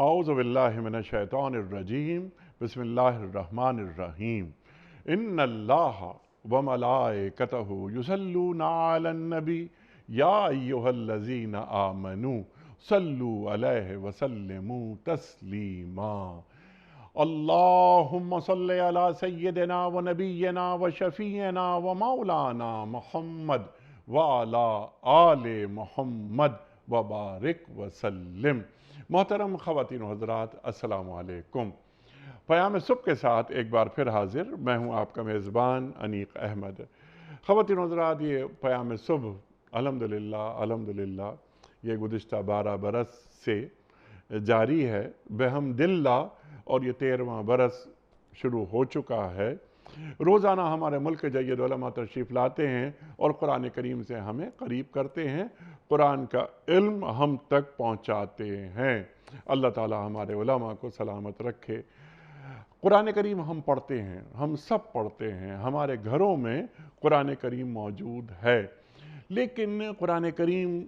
اعوذ باللہ من الشیطان الرجیم بسم اللہ الرحمن الرحیم ان اللہ وملائکتہ یصلون علی النبی یا ایہا الذین آمنوا صلوا علیہ وسلموا تسلیما اللہم صلی علی سیدنا و نبینا و شفیعنا و مولانا محمد وعلی آل محمد وبارک وسلم۔ محترم خواتین و حضرات، السلام علیکم۔ پیام صبح کے ساتھ ایک بار پھر حاضر میں ہوں آپ کا میزبان انیق احمد۔ خواتین و حضرات، یہ پیام صبح الحمدللہ یہ گزشتہ 12 برس سے جاری ہے بحمداللہ، اور یہ 13واں برس شروع ہو چکا ہے۔ روزانہ ہمارے ملک کے جید علماء تشریف لاتے ہیں اور قرآن کریم سے ہمیں قریب کرتے ہیں، قرآن کا علم ہم تک پہنچاتے ہیں۔ اللہ تعالی ہمارے علماء کو سلامت رکھے۔ قرآن کریم ہم پڑھتے ہیں، ہم سب پڑھتے ہیں، ہمارے گھروں میں قرآن کریم موجود ہے، لیکن قرآن کریم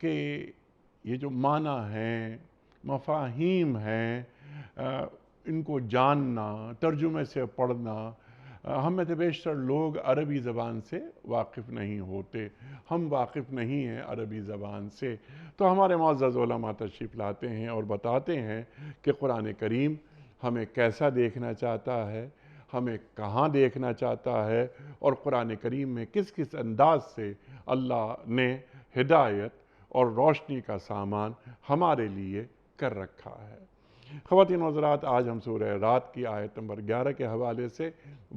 کے یہ جو معنی ہیں، مفاہیم ہیں، ان کو جاننا، ترجمے سے پڑھنا، ہم میں سے بیشتر لوگ عربی زبان سے واقف نہیں ہوتے، ہم واقف نہیں ہیں عربی زبان سے، تو ہمارے معزز علماء تشریف لاتے ہیں اور بتاتے ہیں کہ قرآن کریم ہمیں کیسا دیکھنا چاہتا ہے، ہمیں کہاں دیکھنا چاہتا ہے، اور قرآن کریم میں کس کس انداز سے اللہ نے ہدایت اور روشنی کا سامان ہمارے لیے کر رکھا ہے۔ خواتین و حضرات، آج ہم سورہ رات کی آیت نمبر 11 کے حوالے سے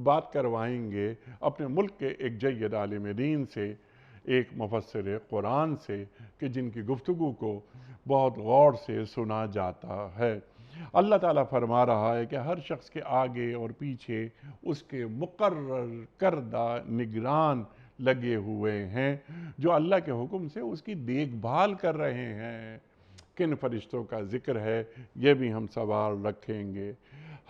بات کروائیں گے اپنے ملک کے ایک جید عالم دین سے، ایک مفسر قرآن سے، کہ جن کی گفتگو کو بہت غور سے سنا جاتا ہے۔ اللہ تعالیٰ فرما رہا ہے کہ ہر شخص کے آگے اور پیچھے اس کے مقرر کردہ نگران لگے ہوئے ہیں، جو اللہ کے حکم سے اس کی دیکھ بھال کر رہے ہیں۔ کن فرشتوں کا ذکر ہے، یہ بھی ہم سوال رکھیں گے۔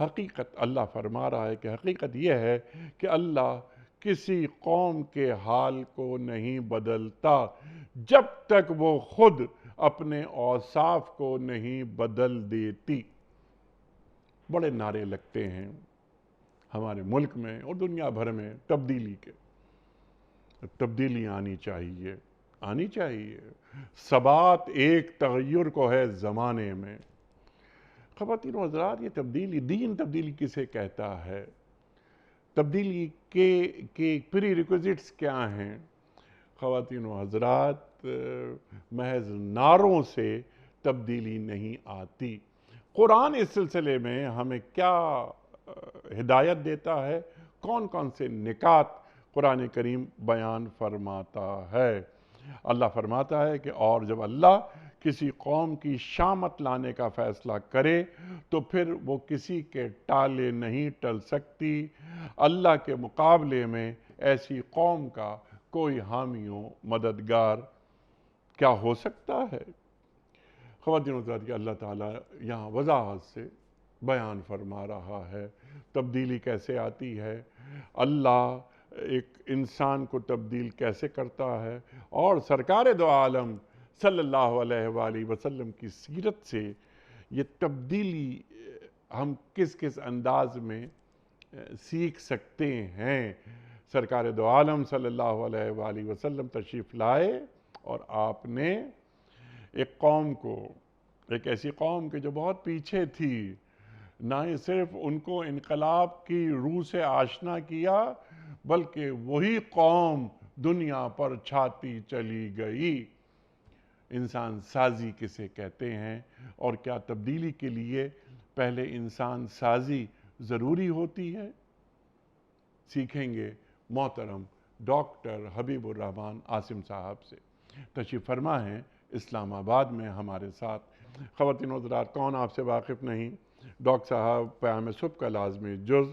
حقیقت اللہ فرما رہا ہے کہ حقیقت یہ ہے کہ اللہ کسی قوم کے حال کو نہیں بدلتا جب تک وہ خود اپنے اوصاف کو نہیں بدل دیتی۔ بڑے نعرے لگتے ہیں ہمارے ملک میں اور دنیا بھر میں تبدیلی کے، تبدیلیاں آنی چاہیے۔ ثبات ایک تغیر کو ہے زمانے میں۔ خواتین و حضرات، یہ تبدیلی، دین تبدیلی کسے کہتا ہے؟ تبدیلی کے پری ریکوزٹس کیا ہیں؟ خواتین و حضرات، محض نعروں سے تبدیلی نہیں آتی۔ قرآن اس سلسلے میں ہمیں کیا ہدایت دیتا ہے، کون کون سے نکات قرآن کریم بیان فرماتا ہے؟ اللہ فرماتا ہے کہ اور جب اللہ کسی قوم کی شامت لانے کا فیصلہ کرے تو پھر وہ کسی کے ٹالے نہیں ٹل سکتی۔ اللہ کے مقابلے میں ایسی قوم کا کوئی حامی و مددگار کیا ہو سکتا ہے؟ خواتین و حضرات، کہ اللہ تعالیٰ یہاں وضاحت سے بیان فرما رہا ہے تبدیلی کیسے آتی ہے، اللہ ایک انسان کو تبدیل کیسے کرتا ہے، اور سرکار دو عالم صلی اللہ علیہ وآلہ وسلم کی سیرت سے یہ تبدیلی ہم کس کس انداز میں سیکھ سکتے ہیں۔ سرکار دو عالم صلی اللہ علیہ وآلہ وسلم تشریف لائے اور آپ نے ایک قوم کو، ایک ایسی قوم کے جو بہت پیچھے تھی، نہ ہی صرف ان کو انقلاب کی روح سے آشنا کیا، بلکہ وہی قوم دنیا پر چھاتی چلی گئی۔ انسان سازی کسے کہتے ہیں، اور کیا تبدیلی کے لیے پہلے انسان سازی ضروری ہوتی ہے؟ سیکھیں گے محترم ڈاکٹر حبیب الرحمن عاصم صاحب سے۔ تشریف فرما ہیں اسلام آباد میں ہمارے ساتھ۔ خواتین و حضرات، کون آپ سے واقف نہیں، ڈاکٹر صاحب پیام صبح کا لازمی جز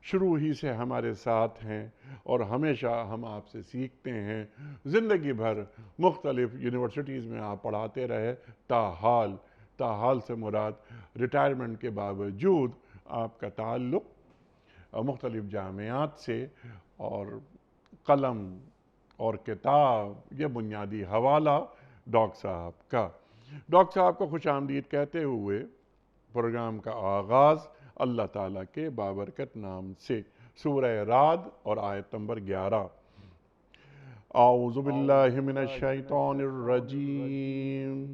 شروع ہی سے ہمارے ساتھ ہیں، اور ہمیشہ ہم آپ سے سیکھتے ہیں۔ زندگی بھر مختلف یونیورسٹیز میں آپ پڑھاتے رہے، تاحال سے مراد ریٹائرمنٹ کے باوجود آپ کا تعلق مختلف جامعات سے، اور قلم اور کتاب یہ بنیادی حوالہ ڈاکٹر صاحب کا۔ ڈاکٹر صاحب کو خوش آمدید کہتے ہوئے پروگرام کا آغاز اللہ تعالیٰ کے بابرکت نام سے، سورہ رعد اور آیت نمبر 11۔ اعوذ باللہ من الشیطان الرجیم،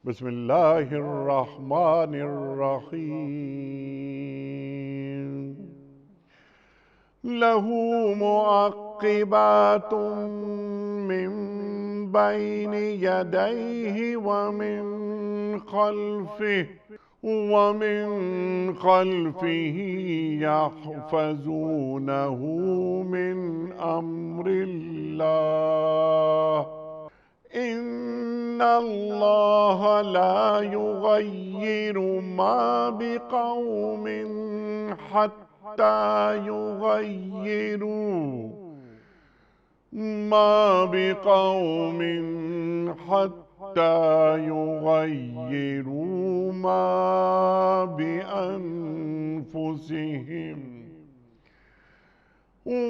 بسم اللہ الرحمن الرحیم۔ لَهُ مُعَقِّبَاتٌ مِّن بَيْنِ يَدَيْهِ وَمِن خَلْفِهِ يَحْفَظُونَهُ مِنْ أَمْرِ اللَّهِ إِنَّ اللَّهَ لَا يُغَيِّرُ مَا بِقَوْمٍ حَتَّى يغيروا ما بأنفسهم،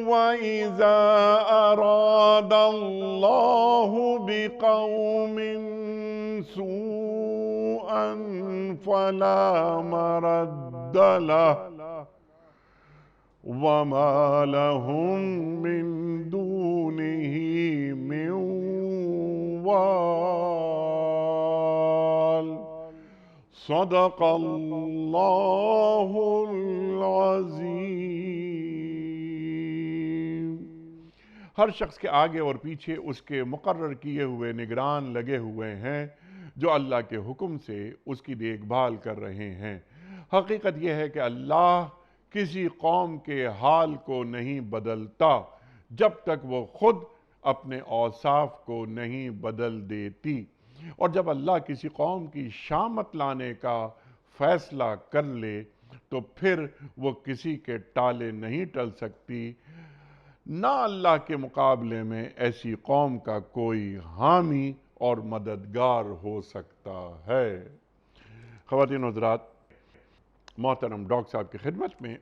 وإذا أراد الله بقوم سوءا فلا مرد له وما لهم من دونه من وال۔ صدق اللہ العظیم۔ ہر شخص کے آگے اور پیچھے اس کے مقرر کیے ہوئے نگران لگے ہوئے ہیں جو اللہ کے حکم سے اس کی دیکھ بھال کر رہے ہیں۔ حقیقت یہ ہے کہ اللہ کسی قوم کے حال کو نہیں بدلتا جب تک وہ خود اپنے اوصاف کو نہیں بدل دیتی، اور جب اللہ کسی قوم کی شامت لانے کا فیصلہ کر لے تو پھر وہ کسی کے ٹالے نہیں ٹل سکتی، نہ اللہ کے مقابلے میں ایسی قوم کا کوئی حامی اور مددگار ہو سکتا ہے۔ خواتین و حضرات، محترم ڈاکٹر صاحب کی خدمت میں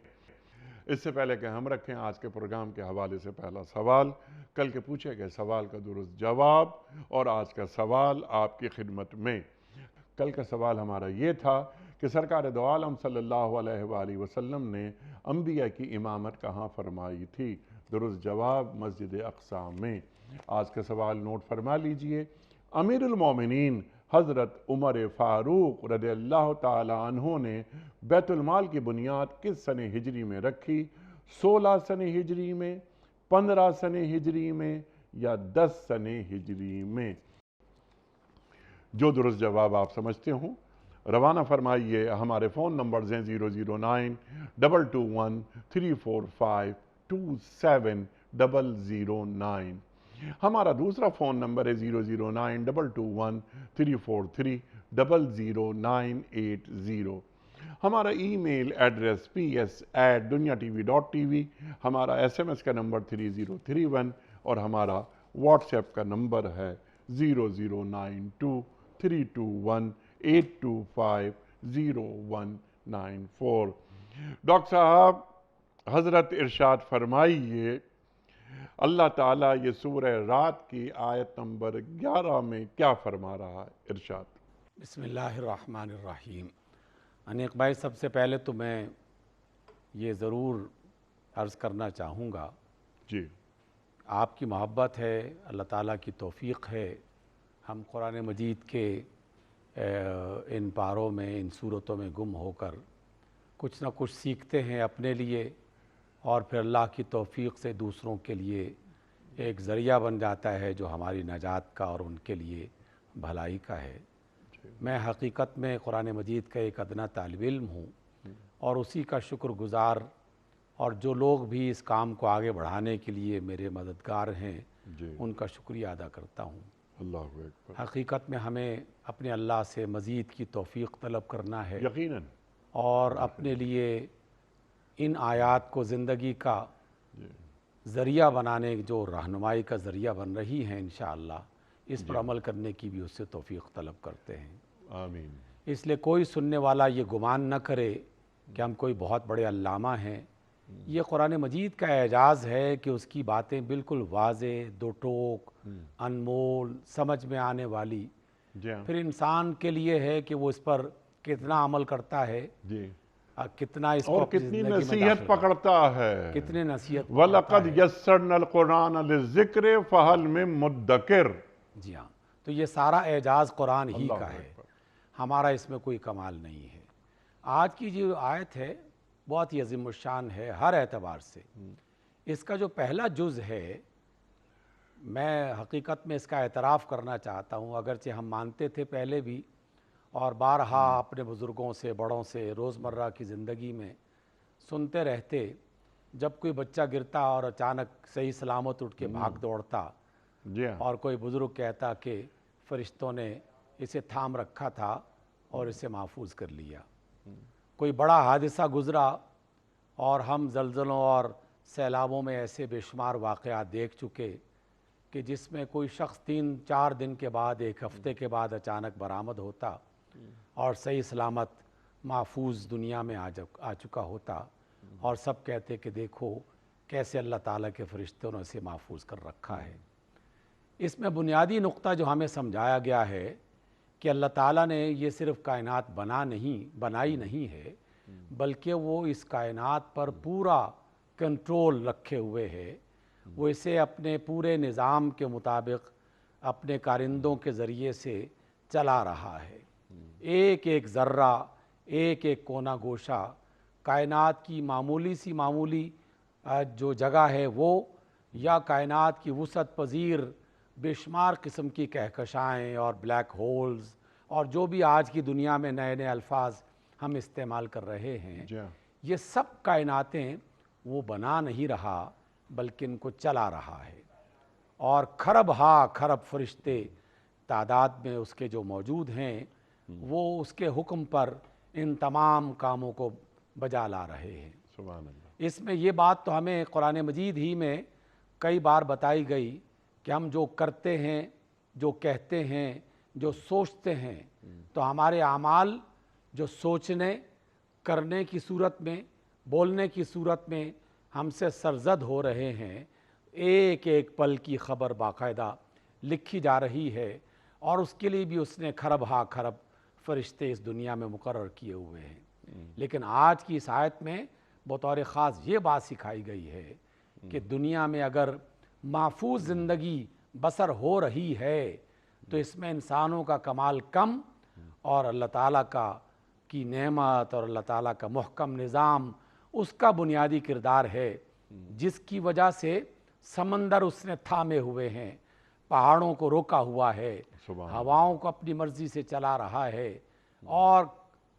اس سے پہلے کہ ہم رکھیں آج کے پروگرام کے حوالے سے پہلا سوال، کل کے پوچھے گئے سوال کا درست جواب، اور آج کا سوال آپ کی خدمت میں۔ کل کا سوال ہمارا یہ تھا کہ سرکار دو عالم صلی اللہ علیہ وآلہ وسلم نے انبیاء کی امامت کہاں فرمائی تھی؟ درست جواب مسجد اقصی میں۔ آج کا سوال نوٹ فرما لیجئے۔ امیر المومنین حضرت عمر فاروق رضی اللہ تعالی عنہ نے بیت المال کی بنیاد کس سنہ ہجری میں رکھی؟ 16 سنہ ہجری میں، 15 سنہ ہجری میں، یا 10 سنہ ہجری میں؟ جو درست جواب آپ سمجھتے ہوں روانہ فرمائیے۔ ہمارے فون نمبرز ہیں 0092234527009۔ ہمارا دوسرا فون نمبر ہے 0092234300980۔ ہمارا ای میل ایڈریس ps@duniatv.tv، ہمارا SMS کا نمبر 3031، اور ہمارا واٹس ایپ کا نمبر ہے 00923218250194۔ ڈاکٹر صاحب حضرت ارشاد فرمائیے، اللہ تعالیٰ یہ سورہ رعد کی آیت نمبر 11 میں کیا فرما رہا ہے؟ ارشاد۔ بسم اللہ الرحمن الرحیم۔ انیق بھائی، سب سے پہلے تو میں یہ ضرور عرض کرنا چاہوں گا، جی، آپ کی محبت ہے، اللہ تعالیٰ کی توفیق ہے، ہم قرآن مجید کے ان پاروں میں، ان صورتوں میں گم ہو کر کچھ نہ کچھ سیکھتے ہیں اپنے لیے، اور پھر اللہ کی توفیق سے دوسروں کے لیے ایک ذریعہ بن جاتا ہے جو ہماری نجات کا اور ان کے لیے بھلائی کا ہے۔ میں حقیقت میں قرآن مجید کا ایک ادنا طالب علم ہوں، اور اسی کا شکر گزار، اور جو لوگ بھی اس کام کو آگے بڑھانے کے لیے میرے مددگار ہیں ان کا شکریہ ادا کرتا ہوں۔ اللہ اکبر۔ حقیقت میں ہمیں اپنے اللہ سے مزید کی توفیق طلب کرنا ہے، یقیناً، اور اپنے لیے ان آیات کو زندگی کا ذریعہ بنانے، جو رہنمائی کا ذریعہ بن رہی ہیں انشاءاللہ، اس پر عمل کرنے کی بھی اس سے توفیق طلب کرتے ہیں۔ آمین۔ اس لیے کوئی سننے والا یہ گمان نہ کرے کہ ہم کوئی بہت بڑے علامہ ہیں۔ یہ قرآن مجید کا اعجاز ہے کہ اس کی باتیں بالکل واضح، دو ٹوک، انمول، سمجھ میں آنے والی جی ہاں پھر انسان کے لیے ہے کہ وہ اس پر کتنا عمل کرتا ہے، جی، کتنا اس کو اور اپنی کتنی زندگی میں نصیحت داخل کرتا پکڑتا ہے. ہے، کتنے نصیحت وَلَقَدْ پکڑتا ہے. يَسَّرْنَا الْقُرْآنَ لِلذِّكْرِ فَهَلْ مِن مُدَّكِرٍ. جی ہاں، تو یہ سارا اعجاز قرآن ہی اللہ کا ہے، اکبر. ہمارا اس میں کوئی کمال نہیں ہے. آج کی جو آیت ہے بہت ہی عظیم الشان ہے ہر اعتبار سے. اس کا جو پہلا جز ہے، میں حقیقت میں اس کا اعتراف کرنا چاہتا ہوں، اگرچہ ہم مانتے تھے پہلے بھی اور بارہا اپنے بزرگوں سے بڑوں سے روزمرہ کی زندگی میں سنتے رہتے، جب کوئی بچہ گرتا اور اچانک صحیح سلامت اٹھ کے بھاگ دوڑتا جی ہاں اور کوئی بزرگ کہتا کہ فرشتوں نے اسے تھام رکھا تھا اور اسے محفوظ کر لیا. کوئی بڑا حادثہ گزرا اور ہم زلزلوں اور سیلابوں میں ایسے بے شمار واقعات دیکھ چکے کہ جس میں کوئی شخص 3-4 دن کے بعد، ایک ہفتے کے بعد اچانک برآمد ہوتا اور صحیح سلامت محفوظ دنیا میں آ چکا ہوتا، اور سب کہتے کہ دیکھو کیسے اللہ تعالیٰ کے فرشتوں نے اسے محفوظ کر رکھا ہے. اس میں بنیادی نقطہ جو ہمیں سمجھایا گیا ہے کہ اللہ تعالیٰ نے یہ صرف کائنات بنائی نہیں ہے، بلکہ وہ اس کائنات پر پورا کنٹرول رکھے ہوئے ہے. وہ اسے اپنے پورے نظام کے مطابق اپنے کارندوں کے ذریعے سے چلا رہا ہے. ایک ایک ذرہ، ایک ایک کونا گوشہ کائنات کی معمولی جو جگہ ہے وہ، یا کائنات کی وسعت پذیر بے شمار قسم کی کہکشائیں اور بلیک ہولز اور جو بھی آج کی دنیا میں نئے نئے الفاظ ہم استعمال کر رہے ہیں، جی ہاں یہ سب کائناتیں وہ بنا نہیں رہا بلکہ ان کو چلا رہا ہے. اور کھرب فرشتے تعداد میں اس کے جو موجود ہیں، وہ اس کے حکم پر ان تمام کاموں کو بجا لا رہے ہیں. سبحان اللہ. اس میں یہ بات تو ہمیں قرآن مجید ہی میں کئی بار بتائی گئی کہ ہم جو کرتے ہیں، جو کہتے ہیں، جو سوچتے ہیں، تو ہمارے اعمال جو سوچنے کرنے کی صورت میں، بولنے کی صورت میں ہم سے سرزد ہو رہے ہیں، ایک ایک پل کی خبر باقاعدہ لکھی جا رہی ہے. اور اس کے لیے بھی اس نے کھرب فرشتے اس دنیا میں مقرر کیے ہوئے ہیں. لیکن آج کی اس آیت میں بطور خاص یہ بات سکھائی گئی ہے کہ دنیا میں اگر محفوظ زندگی بسر ہو رہی ہے تو اس میں انسانوں کا کمال کم اور اللہ تعالیٰ کی نعمت اور اللہ تعالیٰ کا محکم نظام اس کا بنیادی کردار ہے، جس کی وجہ سے سمندر اس نے تھامے ہوئے ہیں، پہاڑوں کو روکا ہوا ہے، ہواؤں کو اپنی مرضی سے چلا رہا ہے، اور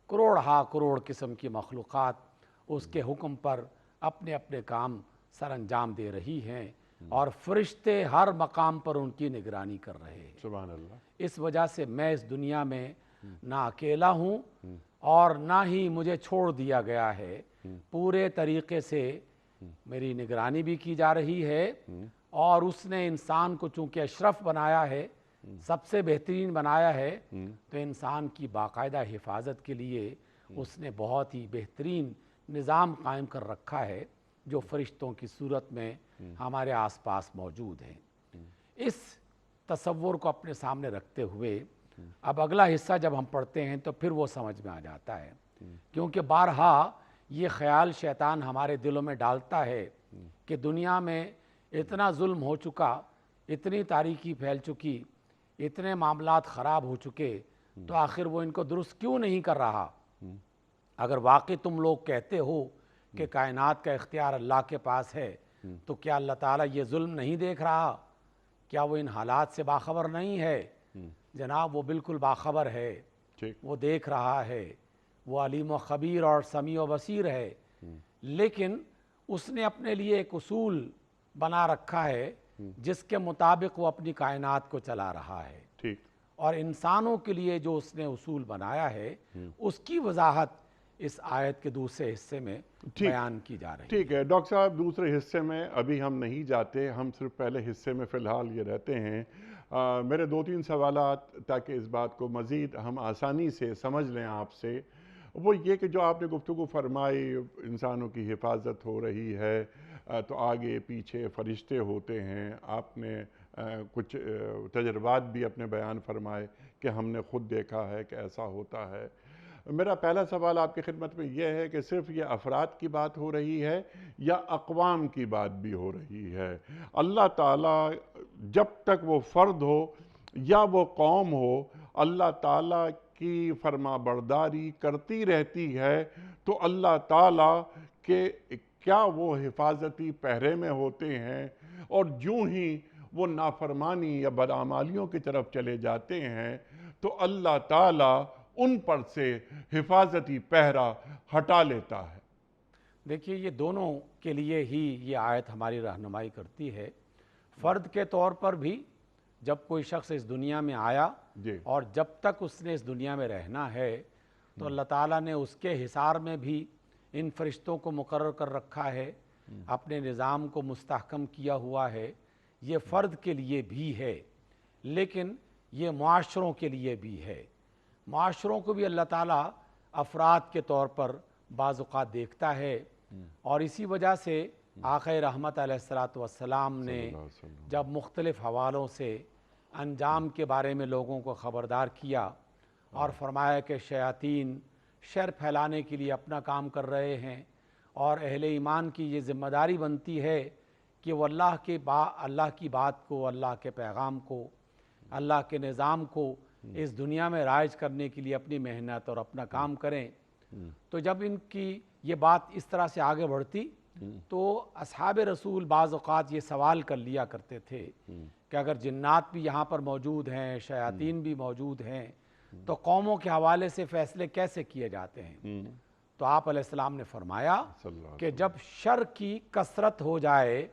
کروڑ قسم کی مخلوقات اس کے حکم پر اپنے اپنے کام سر انجام دے رہی ہیں، اور فرشتے ہر مقام پر ان کی نگرانی کر رہے ہیں. سبحان اللہ. اس وجہ سے میں اس دنیا میں نہ اکیلا ہوں اور نہ ہی مجھے چھوڑ دیا گیا ہے. پورے طریقے سے میری نگرانی بھی کی جا رہی ہے، اور اس نے انسان کو چونکہ اشرف بنایا ہے، سب سے بہترین بنایا ہے، تو انسان کی باقاعدہ حفاظت کے لیے اس نے بہت ہی بہترین نظام قائم کر رکھا ہے جو فرشتوں کی صورت میں ہمارے آس پاس موجود ہیں. اس تصور کو اپنے سامنے رکھتے ہوئے اب اگلا حصہ جب ہم پڑھتے ہیں تو پھر وہ سمجھ میں آ جاتا ہے، کیونکہ بارہا یہ خیال شیطان ہمارے دلوں میں ڈالتا ہے کہ دنیا میں اتنا ظلم ہو چکا، اتنی تاریکی پھیل چکی، اتنے معاملات خراب ہو چکے، تو آخر وہ ان کو درست کیوں نہیں کر رہا؟ اگر واقعی تم لوگ کہتے ہو کہ کائنات کا اختیار اللہ کے پاس ہے، تو کیا اللہ تعالیٰ یہ ظلم نہیں دیکھ رہا؟ کیا وہ ان حالات سے باخبر نہیں ہے؟ جناب وہ بالکل باخبر ہے، وہ دیکھ رہا ہے، وہ علیم و خبیر اور سمیع و بصیر ہے. لیکن اس نے اپنے لیے ایک اصول بنا رکھا ہے جس کے مطابق وہ اپنی کائنات کو چلا رہا ہے. اور انسانوں کے لیے جو اس نے اصول بنایا ہے اس کی وضاحت اس آیت کے دوسرے حصے میں بیان کی جا رہی ہے. ٹھیک ہے ڈاکٹر صاحب، دوسرے حصے میں ابھی ہم نہیں جاتے، ہم صرف پہلے حصے میں فی الحال یہ رہتے ہیں. میرے 2-3 سوالات تاکہ اس بات کو مزید ہم آسانی سے سمجھ لیں آپ سے، وہ یہ کہ جو آپ نے گفتگو فرمائی انسانوں کی حفاظت ہو رہی ہے، تو آگے پیچھے فرشتے ہوتے ہیں، آپ نے کچھ تجربات بھی اپنے بیان فرمائے کہ ہم نے خود دیکھا ہے کہ ایسا ہوتا ہے۔ میرا پہلا سوال آپ کی خدمت میں یہ ہے کہ صرف یہ افراد کی بات ہو رہی ہے یا اقوام کی بات بھی ہو رہی ہے؟ اللہ تعالیٰ جب تک وہ فرد ہو یا وہ قوم ہو، اللہ تعالیٰ کی فرما برداری کرتی رہتی ہے، تو اللہ تعالیٰ کے کیا وہ حفاظتی پہرے میں ہوتے ہیں، اور جوں ہی وہ نافرمانی یا بدعمالیوں کی طرف چلے جاتے ہیں تو اللہ تعالیٰ ان پر سے حفاظتی پہرا ہٹا لیتا ہے۔ دیکھیے، یہ دونوں کے لیے ہی یہ آیت ہماری رہنمائی کرتی ہے۔ فرد کے طور پر بھی جب کوئی شخص اس دنیا میں آیا جی اور جب تک اس نے اس دنیا میں رہنا ہے تو اللہ تعالیٰ نے اس کے حصار میں بھی ان فرشتوں کو مقرر کر رکھا ہے، اپنے نظام کو مستحکم کیا ہوا ہے۔ یہ فرد کے لیے بھی ہے، لیکن یہ معاشروں کے لیے بھی ہے۔ معاشروں کو بھی اللہ تعالیٰ افراد کے طور پر بعض اوقات دیکھتا ہے، اور اسی وجہ سے آقا رحمت علیہ السلام نے جب مختلف حوالوں سے انجام کے بارے میں لوگوں کو خبردار کیا اور فرمایا کہ شیاطین شر پھیلانے کے لیے اپنا کام کر رہے ہیں، اور اہل ایمان کی یہ ذمہ داری بنتی ہے کہ وہ اللہ کی بات کو، اللہ کے پیغام کو، اللہ کے نظام کو اس دنیا میں رائج کرنے کے لیے اپنی محنت اور اپنا کام کریں۔ تو جب ان کی یہ بات اس طرح سے آگے بڑھتی تو اصحاب رسول بعض اوقات یہ سوال کر لیا کرتے تھے کہ اگر جنات بھی یہاں پر موجود ہیں، شیاطین بھی موجود ہیں، تو قوموں کے حوالے سے فیصلے کیسے کیے جاتے ہیں؟ تو آپ علیہ السلام نے فرمایا کہ جب شر کی کثرت ہو جائے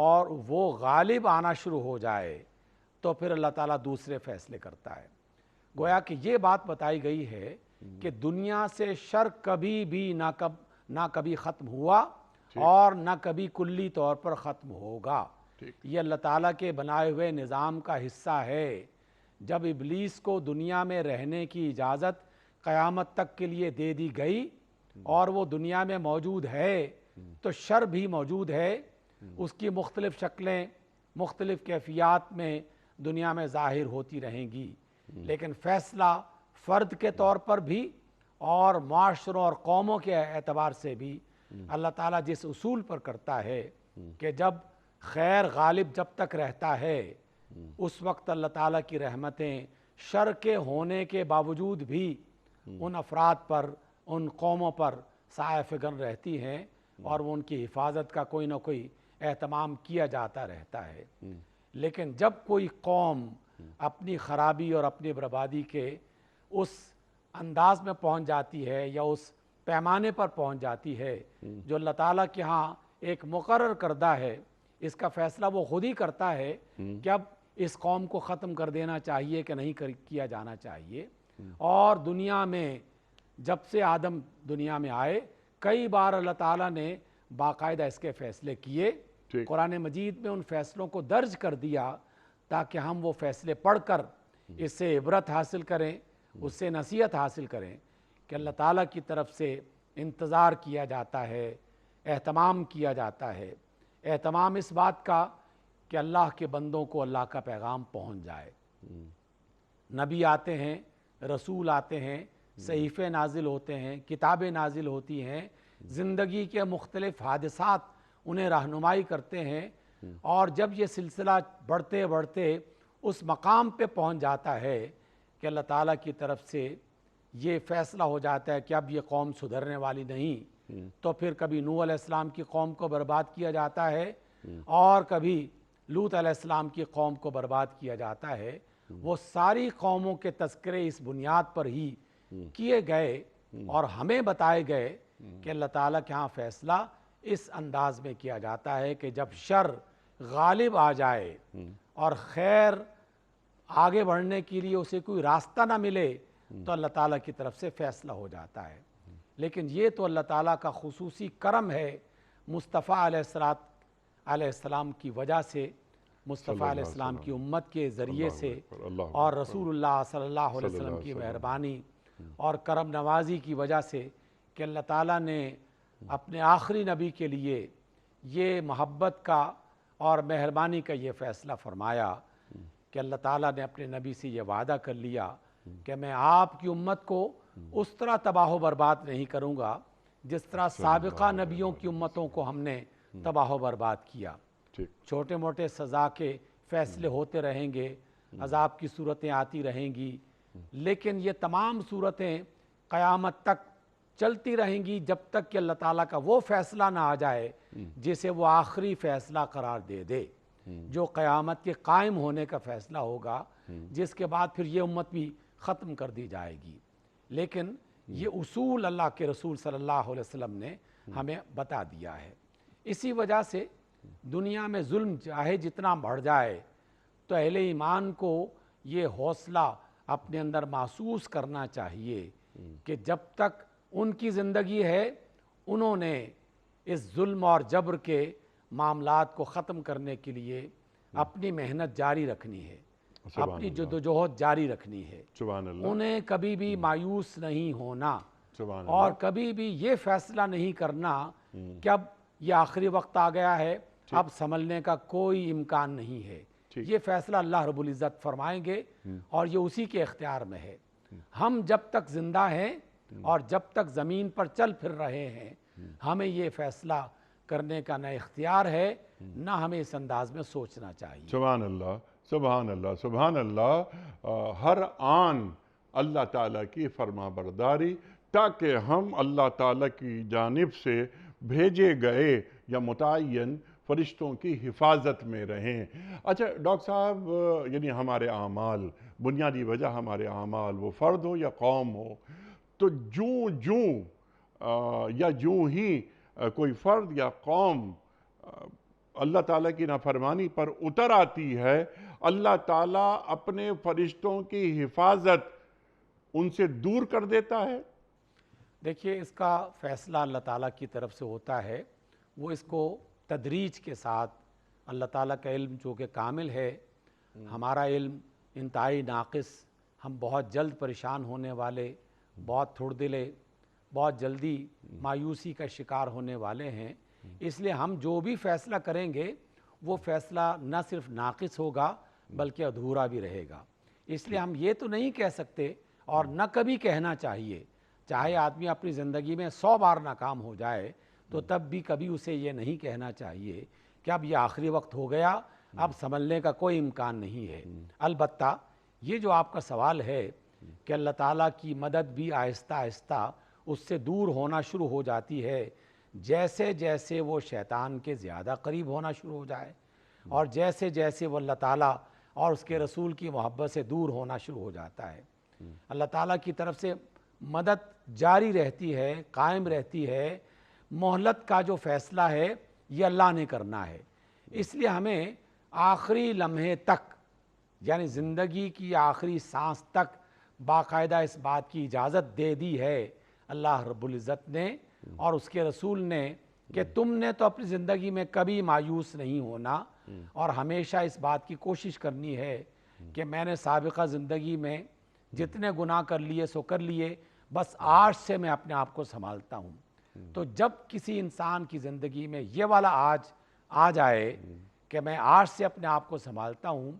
اور وہ غالب آنا شروع ہو جائے تو پھر اللہ تعالیٰ دوسرے فیصلے کرتا ہے۔ گویا کہ یہ بات بتائی گئی ہے کہ دنیا سے شر کبھی بھی نہ کبھی ختم ہوا اور نہ کبھی کلی طور پر ختم ہوگا۔ یہ اللہ تعالیٰ کے بنائے ہوئے نظام کا حصہ ہے۔ جب ابلیس کو دنیا میں رہنے کی اجازت قیامت تک کے لیے دے دی گئی اور وہ دنیا میں موجود ہے تو شر بھی موجود ہے، اس کی مختلف شکلیں مختلف کیفیات میں دنیا میں ظاہر ہوتی رہیں گی، لیکن فیصلہ فرد کے طور پر بھی اور معاشروں اور قوموں کے اعتبار سے بھی اللہ تعالیٰ جس اصول پر کرتا ہے کہ جب خیر غالب جب تک رہتا ہے اس وقت اللہ تعالیٰ کی رحمتیں شر کے ہونے کے باوجود بھی ان افراد پر، ان قوموں پر سایہ فگن رہتی ہیں، اور وہ ان کی حفاظت کا کوئی نہ کوئی اہتمام کیا جاتا رہتا ہے۔ لیکن جب کوئی قوم اپنی خرابی اور اپنی بربادی کے اس انداز میں پہنچ جاتی ہے یا اس پیمانے پر پہنچ جاتی ہے جو اللہ تعالیٰ کے ہاں ایک مقرر کردہ ہے، اس کا فیصلہ وہ خود ہی کرتا ہے کہ اب اس قوم کو ختم کر دینا چاہیے کہ نہیں کیا جانا چاہیے۔ اور دنیا میں جب سے آدم دنیا میں آئے کئی بار اللہ تعالیٰ نے باقاعدہ اس کے فیصلے کیے، قرآن مجید میں ان فیصلوں کو درج کر دیا تاکہ ہم وہ فیصلے پڑھ کر اس سے عبرت حاصل کریں، اس سے نصیحت حاصل کریں کہ اللہ تعالیٰ کی طرف سے انتظار کیا جاتا ہے، اہتمام کیا جاتا ہے، اہتمام اس بات کا کہ اللہ کے بندوں کو اللہ کا پیغام پہنچ جائے۔ نبی آتے ہیں، رسول آتے ہیں، صحیفے نازل ہوتے ہیں، کتابیں نازل ہوتی ہیں، زندگی کے مختلف حادثات انہیں رہنمائی کرتے ہیں، اور جب یہ سلسلہ بڑھتے بڑھتے اس مقام پہ پہنچ جاتا ہے کہ اللہ تعالیٰ کی طرف سے یہ فیصلہ ہو جاتا ہے کہ اب یہ قوم سدھرنے والی نہیں، تو پھر کبھی نوح علیہ السلام کی قوم کو برباد کیا جاتا ہے اور کبھی لوط علیہ السلام کی قوم کو برباد کیا جاتا ہے۔ وہ ساری قوموں کے تذکرے اس بنیاد پر ہی کیے گئے اور ہمیں بتائے گئے کہ اللہ تعالیٰ کے ہاں فیصلہ اس انداز میں کیا جاتا ہے کہ جب شر غالب آ جائے اور خیر آگے بڑھنے کے لیے اسے کوئی راستہ نہ ملے تو اللہ تعالیٰ کی طرف سے فیصلہ ہو جاتا ہے۔ لیکن یہ تو اللہ تعالیٰ کا خصوصی کرم ہے، مصطفیٰ علیہ السلام کی وجہ سے، مصطفیٰ علیہ السلام کی امت کے ذریعے سے، اور رسول اللہ صلی اللہ علیہ وسلم کی مہربانی اور کرم نوازی کی وجہ سے کہ اللہ تعالیٰ نے اپنے آخری نبی کے لیے یہ محبت کا اور مہربانی کا یہ فیصلہ فرمایا کہ اللہ تعالیٰ نے اپنے نبی سے یہ وعدہ کر لیا کہ میں آپ کی امت کو اس طرح تباہ و برباد نہیں کروں گا جس طرح سابقہ نبیوں کی امتوں کو ہم نے تباہ و برباد کیا۔ چھوٹے موٹے سزا کے فیصلے ہوتے رہیں گے، عذاب کی صورتیں آتی رہیں گی، لیکن یہ تمام صورتیں قیامت تک چلتی رہیں گی جب تک کہ اللہ تعالیٰ کا وہ فیصلہ نہ آ جائے جسے وہ آخری فیصلہ قرار دے دے، جو قیامت کے قائم ہونے کا فیصلہ ہوگا، جس کے بعد پھر یہ امت بھی ختم کر دی جائے گی۔ لیکن یہ اصول اللہ کے رسول صلی اللہ علیہ وسلم نے ہمیں بتا دیا ہے۔ اسی وجہ سے دنیا میں ظلم چاہے جتنا بڑھ جائے تو اہل ایمان کو یہ حوصلہ اپنے اندر محسوس کرنا چاہیے کہ جب تک ان کی زندگی ہے انہوں نے اس ظلم اور جبر کے معاملات کو ختم کرنے کے لیے اپنی محنت جاری رکھنی ہے، اپنی جدوجہد جاری رکھنی ہے۔ انہیں کبھی بھی مایوس نہیں ہونا اور کبھی بھی یہ فیصلہ نہیں کرنا کہ اب یہ آخری وقت آ گیا ہے، اب سنبھلنے کا کوئی امکان نہیں ہے۔ یہ فیصلہ اللہ رب العزت فرمائیں گے اور یہ اسی کے اختیار میں ہے۔ ہم جب تک زندہ ہیں اور جب تک زمین پر چل پھر رہے ہیں ہمیں یہ فیصلہ کرنے کا نہ اختیار ہے نہ ہمیں اس انداز میں سوچنا چاہیے۔ سبحان اللہ، سبحان اللہ، سبحان اللہ۔ ہر آن اللہ تعالیٰ کی فرما برداری تاکہ ہم اللہ تعالیٰ کی جانب سے بھیجے گئے یا متعین فرشتوں کی حفاظت میں رہیں۔ اچھا ڈاکٹر صاحب، یعنی ہمارے اعمال، بنیادی وجہ ہمارے اعمال، وہ فرد ہو یا قوم ہو، تو یوں ہی کوئی فرد یا قوم اللہ تعالیٰ کی نافرمانی پر اتر آتی ہے، اللہ تعالیٰ اپنے فرشتوں کی حفاظت ان سے دور کر دیتا ہے۔ دیکھیے، اس کا فیصلہ اللہ تعالیٰ کی طرف سے ہوتا ہے، وہ اس کو تدریج کے ساتھ، اللہ تعالیٰ کا علم جو کہ کامل ہے، ہمارا علم انتہائی ناقص، ہم بہت جلد پریشان ہونے والے، بہت تھوڑ دلے، بہت جلدی مایوسی کا شکار ہونے والے ہیں، اس لیے ہم جو بھی فیصلہ کریں گے وہ فیصلہ نہ صرف ناقص ہوگا بلکہ ادھورا بھی رہے گا۔ اس لیے ہم یہ تو نہیں کہہ سکتے اور نہ کبھی کہنا چاہیے، چاہے آدمی اپنی زندگی میں 100 بار ناکام ہو جائے تو تب بھی کبھی اسے یہ نہیں کہنا چاہیے کہ اب یہ آخری وقت ہو گیا، اب سنبھلنے کا کوئی امکان نہیں ہے۔ البتہ یہ جو آپ کا سوال ہے کہ اللہ تعالیٰ کی مدد بھی آہستہ آہستہ اس سے دور ہونا شروع ہو جاتی ہے جیسے جیسے وہ شیطان کے زیادہ قریب ہونا شروع ہو جائے، اور جیسے جیسے وہ اللہ تعالیٰ اور اس کے رسول کی محبت سے دور ہونا شروع ہو جاتا ہے۔ اللہ تعالیٰ کی طرف سے مدد جاری رہتی ہے، قائم رہتی ہے۔ مہلت کا جو فیصلہ ہے یہ اللہ نے کرنا ہے، اس لیے ہمیں آخری لمحے تک، یعنی زندگی کی آخری سانس تک باقاعدہ اس بات کی اجازت دے دی ہے اللہ رب العزت نے اور اس کے رسول نے کہ تم نے تو اپنی زندگی میں کبھی مایوس نہیں ہونا اور ہمیشہ اس بات کی کوشش کرنی ہے کہ میں نے سابقہ زندگی میں جتنے گناہ کر لیے سو کر لیے، بس آج سے میں اپنے آپ کو سنبھالتا ہوں۔ تو جب کسی انسان کی زندگی میں یہ والا آج آ جائے کہ میں آج سے اپنے آپ کو سنبھالتا ہوں،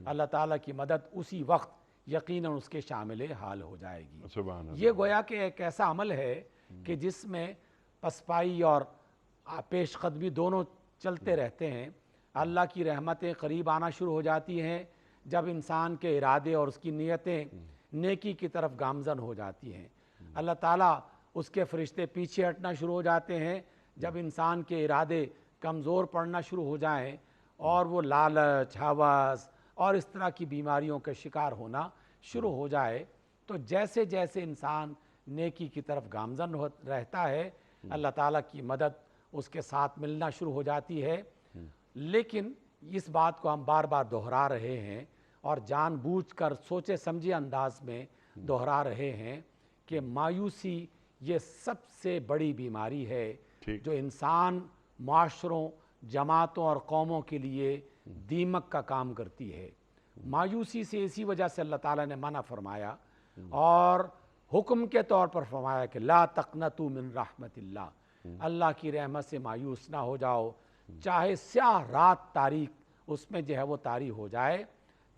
اللہ تعالیٰ کی مدد اسی وقت یقیناً اس کے شامل حال ہو جائے گی۔ یہ گویا کہ ایک ایسا عمل ہے کہ جس میں پسپائی اور پیش قدمی دونوں چلتے رہتے ہیں۔ اللہ کی رحمتیں قریب آنا شروع ہو جاتی ہیں جب انسان کے ارادے اور اس کی نیتیں نیکی کی طرف گامزن ہو جاتی ہیں۔ اللہ تعالیٰ اس کے فرشتے پیچھے ہٹنا شروع ہو جاتے ہیں جب انسان کے ارادے کمزور پڑنا شروع ہو جائیں اور وہ لالچ، ہوس اور اس طرح کی بیماریوں کا شکار ہونا شروع ہو جائے۔ تو جیسے جیسے انسان نیکی کی طرف گامزن رہتا ہے، اللہ تعالیٰ کی مدد اس کے ساتھ ملنا شروع ہو جاتی ہے۔ لیکن اس بات کو ہم بار بار دہرا رہے ہیں اور جان بوجھ کر سوچے سمجھے انداز میں دہرا رہے ہیں کہ مایوسی یہ سب سے بڑی بیماری ہے جو انسان، معاشروں، جماعتوں اور قوموں کے لیے دیمک کا کام کرتی ہے۔ مایوسی سے اسی وجہ سے اللہ تعالیٰ نے منع فرمایا اور حکم کے طور پر فرمایا کہ لا تقنطوا من رحمت اللہ، اللہ کی رحمت سے مایوس نہ ہو جاؤ، چاہے سیاہ رات تاریک اس میں جو ہے وہ طاری ہو جائے،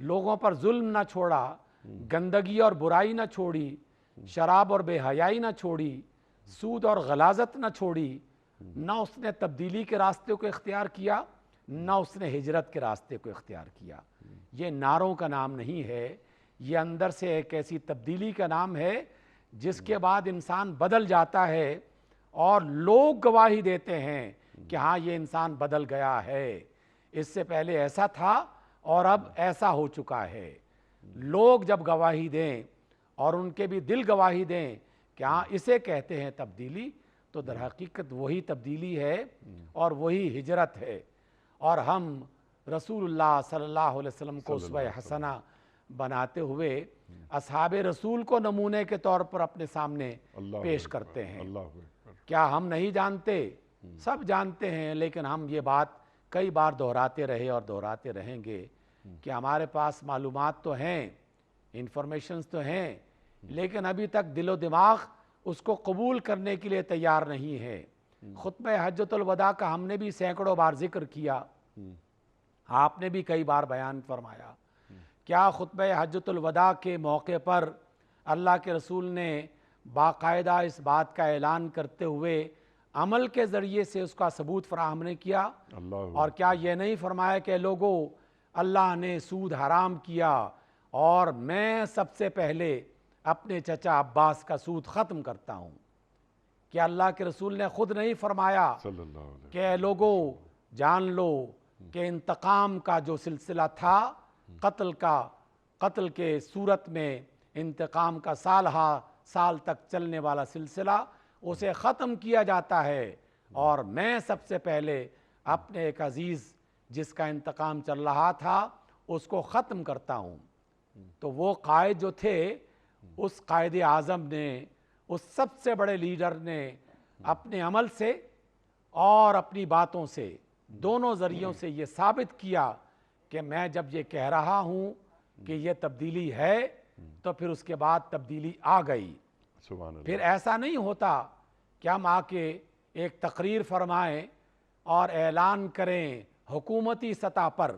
لوگوں پر ظلم نہ چھوڑا، گندگی اور برائی نہ چھوڑی، شراب اور بے حیائی نہ چھوڑی، سود اور غلاظت نہ چھوڑی، نہ اس نے تبدیلی کے راستے کو اختیار کیا، نہ اس نے ہجرت کے راستے کو اختیار کیا۔ یہ نعروں کا نام نہیں ہے، یہ اندر سے ایک ایسی تبدیلی کا نام ہے جس کے بعد انسان بدل جاتا ہے اور لوگ گواہی دیتے ہیں کہ ہاں یہ انسان بدل گیا ہے، اس سے پہلے ایسا تھا اور اب ایسا ہو چکا ہے۔ لوگ جب گواہی دیں اور ان کے بھی دل گواہی دیں کہ ہاں اسے کہتے ہیں تبدیلی، تو در حقیقت وہی تبدیلی ہے اور وہی ہجرت ہے۔ اور ہم رسول اللہ صلی اللہ علیہ وسلم کو اسوہ حسنہ بناتے ہوئے اصحاب رسول کو نمونے کے طور پر اپنے سامنے پیش کرتے ہیں۔ کیا ہم نہیں جانتے؟ سب جانتے ہیں، لیکن ہم یہ بات کئی بار دہراتے رہے اور دہراتے رہیں گے کہ ہمارے پاس معلومات تو ہیں، انفارمیشنز تو ہیں، لیکن ابھی تک دل و دماغ اس کو قبول کرنے کے لیے تیار نہیں ہے۔ خطبہ حجۃ الوداع کا ہم نے بھی سینکڑوں بار ذکر کیا، آپ نے بھی کئی بار بیان فرمایا۔ کیا خطبہ حجۃ الوداع کے موقع پر اللہ کے رسول نے باقاعدہ اس بات کا اعلان کرتے ہوئے عمل کے ذریعے سے اس کا ثبوت فراہم نے کیا؟ اور کیا یہ نہیں فرمایا کہ لوگوں اللہ نے سود حرام کیا اور میں سب سے پہلے اپنے چچا عباس کا سود ختم کرتا ہوں؟ کیا اللہ کے رسول نے خود نہیں فرمایا کہ اے لوگوں جان لو کہ انتقام کا جو سلسلہ تھا، قتل کے صورت میں انتقام کا سال تک چلنے والا سلسلہ، اسے ختم کیا جاتا ہے اور میں سب سے پہلے اپنے ایک عزیز جس کا انتقام چل رہا تھا اس کو ختم کرتا ہوں۔ تو وہ قائد جو تھے، اس قائد اعظم نے، اس سب سے بڑے لیڈر نے اپنے عمل سے اور اپنی باتوں سے، دونوں ذریعوں سے یہ ثابت کیا کہ میں جب یہ کہہ رہا ہوں کہ یہ تبدیلی ہے تو پھر اس کے بعد تبدیلی آ گئی۔ پھر ایسا نہیں ہوتا کہ ہم آ کے ایک تقریر فرمائیں اور اعلان کریں حکومتی سطح پر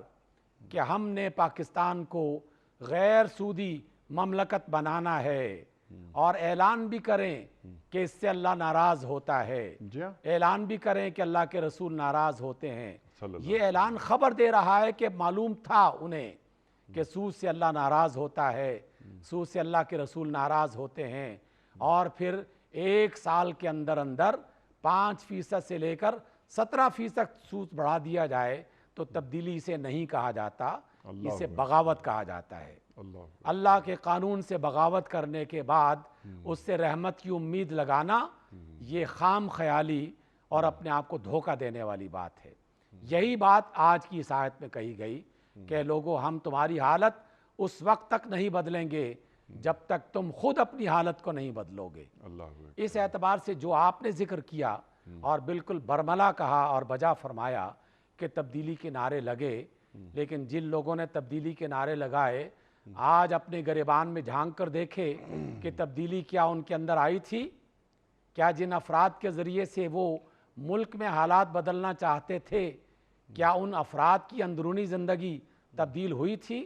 کہ ہم نے پاکستان کو غیر سودی مملکت بنانا ہے، اور اعلان بھی کریں کہ اس سے اللہ ناراض ہوتا ہے، اعلان بھی کریں کہ اللہ کے رسول ناراض ہوتے ہیں۔ یہ اعلان خبر دے رہا ہے کہ معلوم تھا انہیں کہ سود سے اللہ ناراض ہوتا ہے، سود سے اللہ کے رسول ناراض ہوتے ہیں، اور پھر ایک سال کے اندر 5% سے لے کر 17% سود بڑھا دیا جائے تو تبدیلی اسے نہیں کہا جاتا، اسے بغاوت کہا جاتا ہے۔ اللہ کے قانون سے بغاوت کرنے کے بعد اس سے رحمت کی امید لگانا، یہ خام خیالی اور اپنے آپ کو دھوکہ دینے والی بات ہے۔ یہی بات آج کی اس آیت میں کہی گئی کہ لوگوں ہم تمہاری حالت اس وقت تک نہیں بدلیں گے جب تک تم خود اپنی حالت کو نہیں بدلو گے۔ اس اعتبار سے جو آپ نے ذکر کیا اور بالکل برملا کہا اور بجا فرمایا کہ تبدیلی کے نعرے لگے، لیکن جن لوگوں نے تبدیلی کے نعرے لگائے آج اپنے گریبان میں جھانک کر دیکھے کہ تبدیلی کیا ان کے اندر آئی تھی؟ کیا جن افراد کے ذریعے سے وہ ملک میں حالات بدلنا چاہتے تھے، کیا ان افراد کی اندرونی زندگی تبدیل ہوئی تھی؟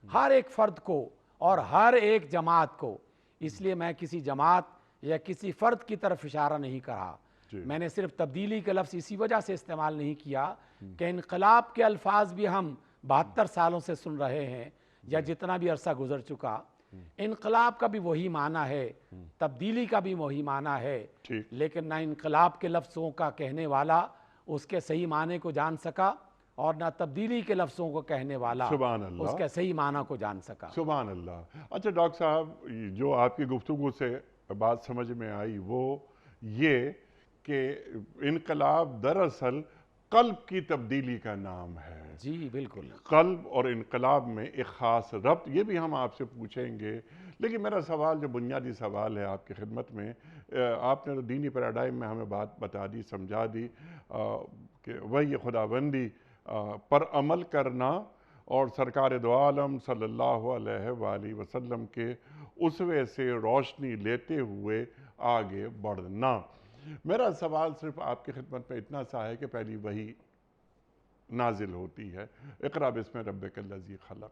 ہر ایک فرد کو اور ہر ایک جماعت کو۔ اس لیے میں کسی جماعت یا کسی فرد کی طرف اشارہ نہیں کہا، میں نے صرف تبدیلی کے لفظ اسی وجہ سے استعمال نہیں کیا کہ انقلاب کے الفاظ بھی ہم 72 سالوں سے سن رہے ہیں یا جتنا بھی عرصہ گزر چکا۔ انقلاب کا بھی وہی معنی ہے، تبدیلی کا بھی وہی معنی ہے، لیکن نہ انقلاب کے لفظوں کا کہنے والا اس کے صحیح معنی کو جان سکا اور نہ تبدیلی کے لفظوں کو کہنے والا اس کے صحیح معنی کو جان سکا۔ سبحان اللہ۔ اچھا ڈاکٹر صاحب، جو آپ کی گفتگو سے بات سمجھ میں آئی وہ یہ کہ انقلاب دراصل قلب کی تبدیلی کا نام ہے۔ جی بالکل، قلب اور انقلاب میں ایک خاص ربط، یہ بھی ہم آپ سے پوچھیں گے، لیکن میرا سوال جو بنیادی سوال ہے آپ کی خدمت میں، آپ نے تو دینی پیراڈائم میں ہمیں بات بتا دی، سمجھا دی کہ وہی خداوندی پر عمل کرنا اور سرکار دو عالم صلی اللہ علیہ وآلہ وسلم کے اسوے سے روشنی لیتے ہوئے آگے بڑھنا۔ میرا سوال صرف آپ کی خدمت میں اتنا سا ہے کہ پہلی وحی نازل ہوتی ہے، اقرأ بسم ربک الذی خلق،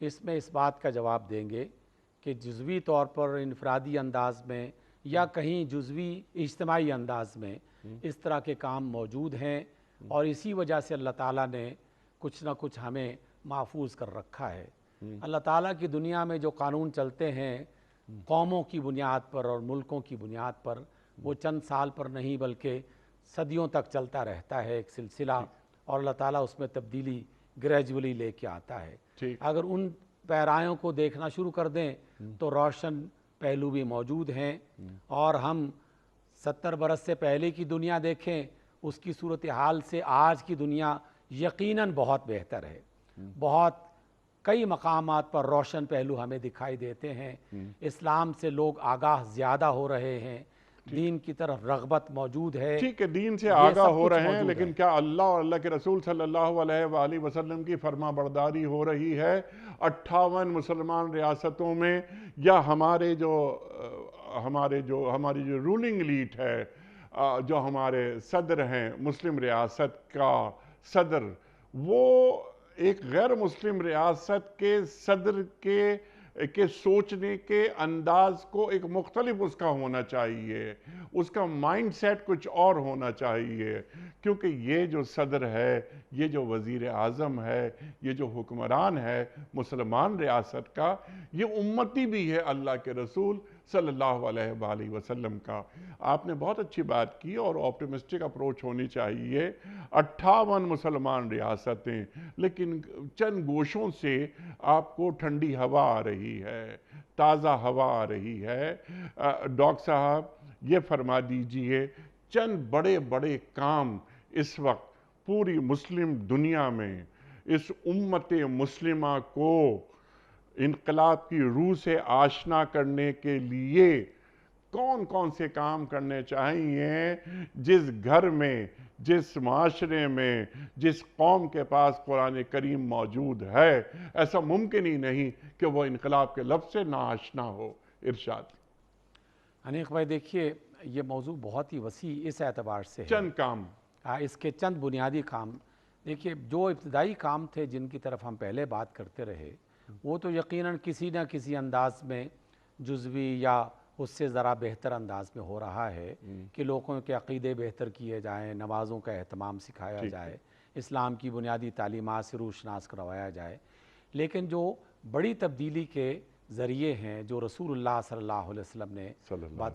اس میں اس بات کا جواب دیں گے کہ جزوی طور پر انفرادی انداز میں یا کہیں جزوی اجتماعی انداز میں اس طرح کے کام موجود ہیں، اور اسی وجہ سے اللہ تعالیٰ نے کچھ نہ کچھ ہمیں محفوظ کر رکھا ہے۔ اللہ تعالیٰ کی دنیا میں جو قانون چلتے ہیں قوموں کی بنیاد پر اور ملکوں کی بنیاد پر، وہ چند سال پر نہیں بلکہ صدیوں تک چلتا رہتا ہے ایک سلسلہ، اور اللہ تعالیٰ اس میں تبدیلی گریجولی لے کے آتا ہے۔ اگر ان پیرایوں کو دیکھنا شروع کر دیں تو روشن پہلو بھی موجود ہیں، اور ہم 70 برس سے پہلے کی دنیا دیکھیں، اس کی صورتحال سے آج کی دنیا یقیناً بہت بہتر ہے۔ بہت کئی مقامات پر روشن پہلو ہمیں دکھائی دیتے ہیں، اسلام سے لوگ آگاہ زیادہ ہو رہے ہیں، دین کی طرف رغبت موجود ہے۔ ٹھیک ہے، دین سے آگاہ ہو رہے ہیں، لیکن کیا اللہ اور اللہ کے رسول صلی اللہ علیہ وآلہ وسلم کی فرما برداری ہو رہی ہے 58 مسلمان ریاستوں میں؟ یا ہماری جو رولنگ لیڈ ہے، جو ہمارے صدر ہیں، مسلم ریاست کا صدر، وہ ایک غیر مسلم ریاست کے صدر کے سوچنے کے انداز کو ایک مختلف اس کا ہونا چاہیے، اس کا مائنڈ سیٹ کچھ اور ہونا چاہیے، کیونکہ یہ جو صدر ہے، یہ جو وزیر اعظم ہے، یہ جو حکمران ہے مسلمان ریاست کا، یہ امتی بھی ہے اللہ کے رسول صلی اللہ علیہ وآلہ وسلم کا۔ آپ نے بہت اچھی بات کی، اور آپٹیمسٹک اپروچ ہونی چاہیے۔ 58 مسلمان ریاستیں، لیکن چند گوشوں سے آپ کو ٹھنڈی ہوا آ رہی ہے، تازہ ہوا آ رہی ہے۔ ڈاکٹر صاحب یہ فرما دیجئے، چند بڑے بڑے کام اس وقت پوری مسلم دنیا میں اس امت مسلمہ کو انقلاب کی روح سے آشنا کرنے کے لیے کون کون سے کام کرنے چاہیے؟ جس گھر میں، جس معاشرے میں، جس قوم کے پاس قرآن کریم موجود ہے، ایسا ممکن ہی نہیں کہ وہ انقلاب کے لفظ سے ناآشنا ہو۔ ارشاد۔ انیق بھائی دیکھیے، یہ موضوع بہت ہی وسیع اس اعتبار سے ہے، چند کام، اس کے چند بنیادی کام دیکھیے۔ جو ابتدائی کام تھے جن کی طرف ہم پہلے بات کرتے رہے، وہ تو یقیناً کسی نہ کسی انداز میں جزوی یا اس سے ذرا بہتر انداز میں ہو رہا ہے کہ لوگوں کے عقیدے بہتر کیے جائیں، نمازوں کا اہتمام سکھایا جائے، اسلام کی بنیادی تعلیمات سے روشناس کروایا جائے۔ لیکن جو بڑی تبدیلی کے ذریعے ہیں، جو رسول اللہ صلی اللہ علیہ وسلم نے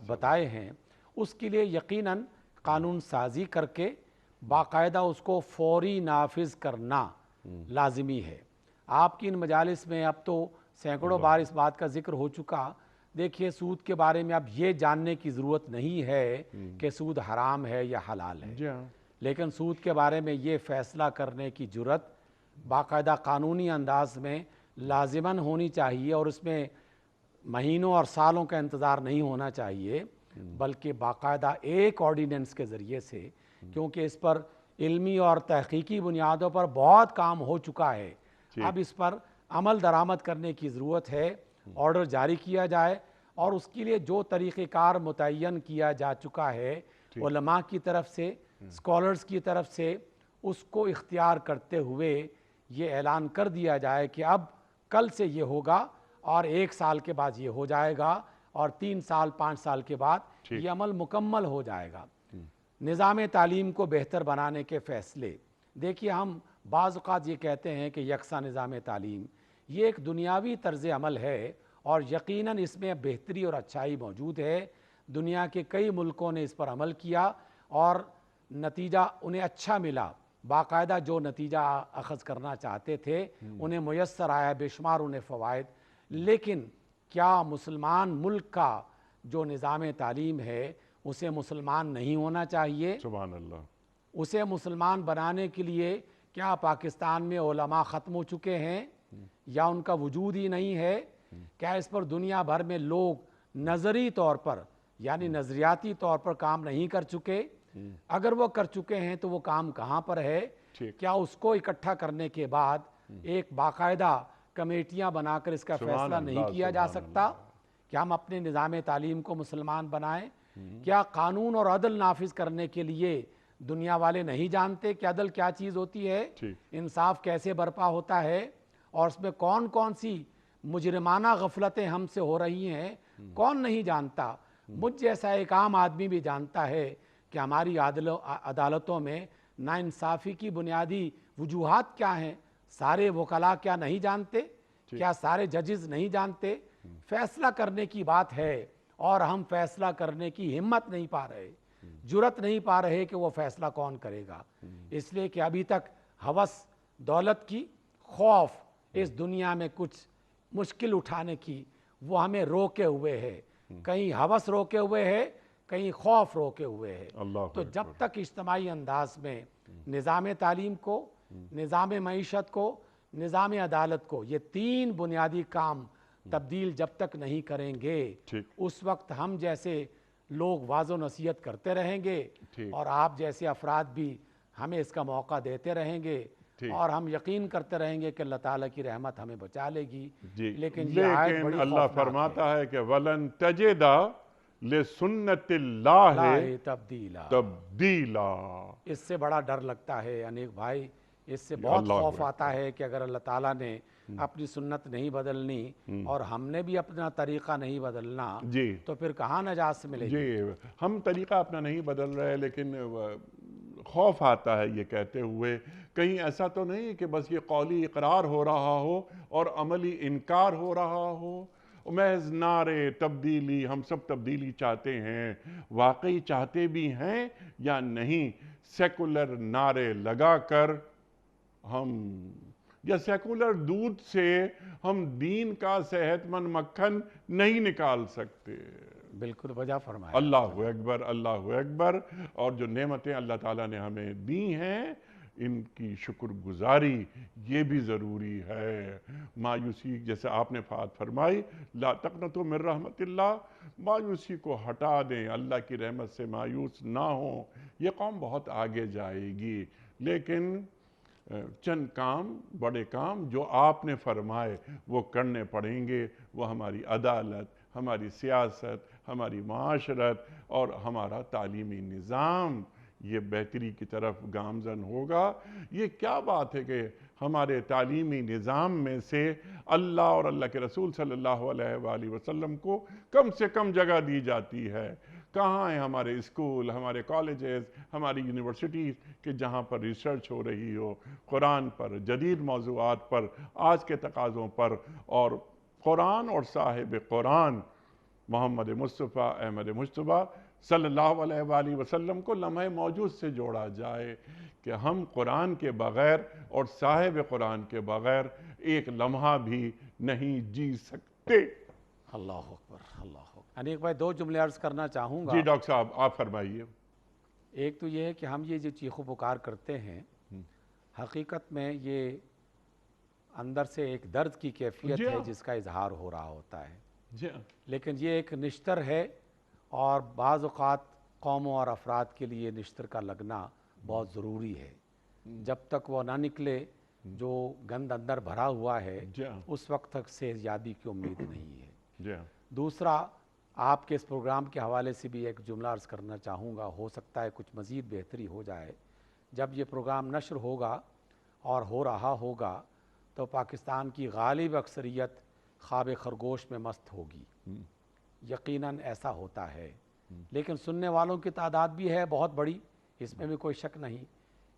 بتائے ہیں، اس کے لیے یقیناً قانون سازی کر کے باقاعدہ اس کو فوری نافذ کرنا لازمی ہے۔ آپ کی ان مجالس میں اب تو سینکڑوں بار اس بات کا ذکر ہو چکا۔ دیکھیے، سود کے بارے میں اب یہ جاننے کی ضرورت نہیں ہے کہ سود حرام ہے یا حلال ہے، لیکن سود کے بارے میں یہ فیصلہ کرنے کی جرت باقاعدہ قانونی انداز میں لازماً ہونی چاہیے، اور اس میں مہینوں اور سالوں کا انتظار نہیں ہونا چاہیے، بلکہ باقاعدہ ایک آرڈیننس کے ذریعے سے، کیونکہ اس پر علمی اور تحقیقی بنیادوں پر بہت کام ہو چکا ہے۔ اب اس پر عمل درآمد کرنے کی ضرورت ہے، آرڈر جاری کیا جائے، اور اس کے لیے جو طریقہ کار متعین کیا جا چکا ہے علماء کی طرف سے، اسکالرز کی طرف سے، اس کو اختیار کرتے ہوئے یہ اعلان کر دیا جائے کہ اب کل سے یہ ہوگا، اور 1 سال کے بعد یہ ہو جائے گا، اور 3 سال 5 سال کے بعد یہ عمل مکمل ہو جائے گا۔ نظام تعلیم کو بہتر بنانے کے فیصلے، دیکھیے ہم بعض اوقات یہ کہتے ہیں کہ یکساں نظام تعلیم، یہ ایک دنیاوی طرز عمل ہے، اور یقیناً اس میں بہتری اور اچھائی موجود ہے۔ دنیا کے کئی ملکوں نے اس پر عمل کیا اور نتیجہ انہیں اچھا ملا، باقاعدہ جو نتیجہ اخذ کرنا چاہتے تھے انہیں میسر آیا، بے شمار انہیں فوائد۔ لیکن کیا مسلمان ملک کا جو نظام تعلیم ہے اسے مسلمان نہیں ہونا چاہیے؟ سبحان اللہ۔ اسے مسلمان بنانے کے لیے کیا پاکستان میں علماء ختم ہو چکے ہیں یا ان کا وجود ہی نہیں ہے؟ کیا اس پر دنیا بھر میں لوگ نظری طور پر یعنی نظریاتی طور پر کام نہیں کر چکے؟ اگر وہ کر چکے ہیں تو وہ کام کہاں پر ہے؟ کیا اس کو اکٹھا کرنے کے بعد ایک باقاعدہ کمیٹیاں بنا کر اس کا فیصلہ نہیں کیا جا سکتا کہ ہم اپنے نظام تعلیم کو مسلمان بنائیں؟ کیا قانون اور عدل نافذ کرنے کے لیے دنیا والے نہیں جانتے کہ عدل کیا چیز ہوتی ہے، انصاف کیسے برپا ہوتا ہے، اور اس میں کون کون سی مجرمانہ غفلتیں ہم سے ہو رہی ہیں کون نہیں جانتا. مجھ جیسا ایک عام آدمی بھی جانتا ہے کہ ہماری عدالتوں میں ناانصافی کی بنیادی وجوہات کیا ہیں. سارے وکلاء کیا نہیں جانتے؟ کیا سارے ججز نہیں جانتے؟ فیصلہ کرنے کی بات ہے اور ہم فیصلہ کرنے کی ہمت نہیں پا رہے, جرت نہیں پا رہے کہ وہ فیصلہ کون کرے گا. اس لیے کہ ابھی تک ہوس دولت کی, خوف اس دنیا میں کچھ مشکل اٹھانے کی, وہ ہمیں روکے ہوئے ہے. کہیں ہوس روکے ہوئے ہے, کہیں خوف روکے ہوئے ہے. تو جب تک اجتماعی انداز میں نظام تعلیم کو, نظام معیشت کو, نظام عدالت کو, یہ تین بنیادی کام تبدیل جب تک نہیں کریں گے, اس وقت ہم جیسے لوگ واعظ و نصیحت کرتے رہیں گے اور آپ جیسے افراد بھی ہمیں اس کا موقع دیتے رہیں گے اور ہم یقین کرتے رہیں گے کہ اللہ تعالیٰ کی رحمت ہمیں بچا لے گی. لیکن یہ آیت بڑی اللہ فرماتا ہے کہ وَلَن تَجِدَ لِسُنَّتِ اللَّهِ تَبْدِيلًا. اس سے بڑا ڈر لگتا ہے انیک بھائی, اس سے بہت خوف آتا ہے کہ اگر اللہ تعالیٰ نے اپنی سنت نہیں بدلنی اور ہم نے بھی اپنا طریقہ نہیں بدلنا تو پھر کہاں نجات ملے گی. ہم طریقہ اپنا نہیں بدل رہے, لیکن خوف آتا ہے یہ کہتے ہوئے کہیں ایسا تو نہیں کہ بس یہ قولی اقرار ہو رہا ہو اور عملی انکار ہو رہا ہو. محض نعرے تبدیلی, ہم سب تبدیلی چاہتے ہیں, واقعی چاہتے بھی ہیں یا نہیں؟ سیکولر نعرے لگا کر ہم, یا سیکولر دودھ سے ہم دین کا صحت مند مکھن نہیں نکال سکتے. بالکل وجہ فرمایا. اللہ اکبر, اللہ اکبر. اور جو نعمتیں اللہ تعالیٰ نے ہمیں دی ہیں ان کی شکر گزاری یہ بھی ضروری ہے. مایوسی, جیسے آپ نے فرمائی, لا تقنطوا من رحمت اللہ, مایوسی کو ہٹا دیں, اللہ کی رحمت سے مایوس نہ ہوں. یہ قوم بہت آگے جائے گی, لیکن چند کام, بڑے کام جو آپ نے فرمائے وہ کرنے پڑیں گے. وہ ہماری عدالت, ہماری سیاست, ہماری معاشرت اور ہمارا تعلیمی نظام یہ بہتری کی طرف گامزن ہوگا. یہ کیا بات ہے کہ ہمارے تعلیمی نظام میں سے اللہ اور اللہ کے رسول صلی اللہ علیہ وآلہ وسلم کو کم سے کم جگہ دی جاتی ہے. کہاں ہیں ہمارے اسکول, ہمارے کالجز, ہماری یونیورسٹیز کہ جہاں پر ریسرچ ہو رہی ہو قرآن پر, جدید موضوعات پر, آج کے تقاضوں پر, اور قرآن اور صاحب قرآن محمد مصطفیٰ احمد مجتبیٰ صلی اللہ علیہ وآلہ وسلم کو لمحہ موجود سے جوڑا جائے کہ ہم قرآن کے بغیر اور صاحب قرآن کے بغیر ایک لمحہ بھی نہیں جی سکتے. اللہ اکبر, اللہ اکبر. انیک بھائی دو جملے عرض کرنا چاہوں گا. جی ڈاکٹر صاحب آپ فرمائیے. ایک تو یہ ہے کہ ہم یہ جو چیخ و پکار کرتے ہیں حقیقت میں یہ اندر سے ایک درد کی کیفیت ہے جس کا اظہار ہو رہا ہوتا ہے. لیکن یہ ایک نشتر ہے اور بعض اوقات قوموں اور افراد کے لیے نشتر کا لگنا بہت ضروری ہے. جب تک وہ نہ نکلے جو گند اندر بھرا ہوا ہے اس وقت تک صحتیابی کی امید نہیں ہے. دوسرا, آپ کے اس پروگرام کے حوالے سے بھی ایک جملہ عرض کرنا چاہوں گا. ہو سکتا ہے کچھ مزید بہتری ہو جائے. جب یہ پروگرام نشر ہوگا اور ہو رہا ہوگا تو پاکستان کی غالب اکثریت خواب خرگوش میں مست ہوگی. یقیناً ایسا ہوتا ہے, لیکن سننے والوں کی تعداد بھی ہے بہت بڑی, اس میں بھی کوئی شک نہیں.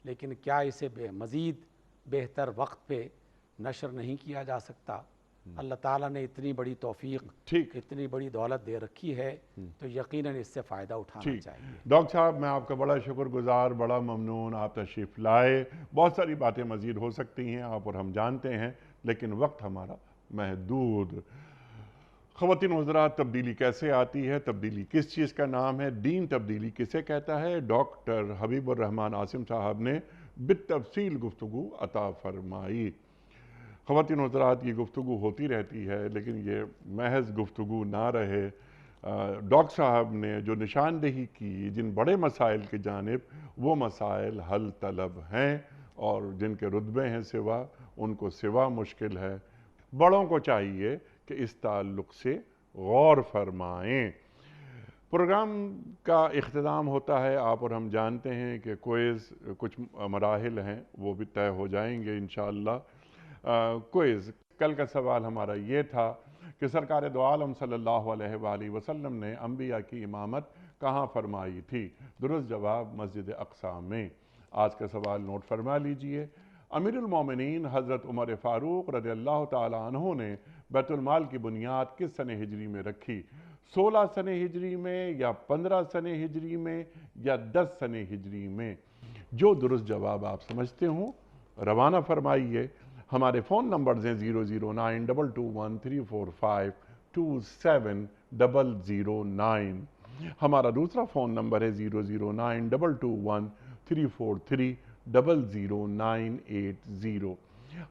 لیکن کیا اسے مزید بہتر وقت پہ نشر نہیں کیا جا سکتا؟ اللہ تعالیٰ نے اتنی بڑی توفیق, اتنی بڑی دولت دے رکھی ہے تو یقیناً اس سے فائدہ اٹھانا چاہیے. ڈاکٹر صاحب میں آپ کا بڑا شکر گزار, بڑا ممنون, آپ تشریف لائے. بہت ساری باتیں مزید ہو سکتی ہیں آپ اور ہم جانتے ہیں, لیکن وقت ہمارا محدود. خواتین حضرات, تبدیلی کیسے آتی ہے, تبدیلی کس چیز کا نام ہے, دین تبدیلی کسے کہتا ہے, ڈاکٹر حبیب الرحمان عاصم صاحب نے بالتفصیل گفتگو عطا فرمائی. خواتین حضرات کی گفتگو ہوتی رہتی ہے, لیکن یہ محض گفتگو نہ رہے. ڈاکٹر صاحب نے جو نشاندہی کی جن بڑے مسائل کی جانب, وہ مسائل حل طلب ہیں اور جن کے رتبے ہیں سوا, ان کو سوا مشکل ہے. بڑوں کو چاہیے کہ اس تعلق سے غور فرمائیں. پروگرام کا اختتام ہوتا ہے, آپ اور ہم جانتے ہیں کہ کوئز کچھ مراحل ہیں وہ بھی طے ہو جائیں گے انشاءاللہ. کوئز۔ کل کا سوال ہمارا یہ تھا کہ سرکار دو عالم صلی اللہ علیہ وآلہ وسلم نے انبیاء کی امامت کہاں فرمائی تھی؟ درست جواب مسجد اقصی میں۔ آج کا سوال نوٹ فرما لیجئے۔ امیر المومنین حضرت عمر فاروق رضی اللہ تعالیٰ عنہ نے بیت المال کی بنیاد کس سنہ ہجری میں رکھی؟ 16 سنہ ہجری میں یا 15 سنہ ہجری میں یا 10 سنہ ہجری میں؟ جو درست جواب آپ سمجھتے ہوں روانہ فرمائیے۔ ہمارے فون نمبرز ہیں 0092234527009۔ ہمارا دوسرا فون نمبر ہے 0092234300980۔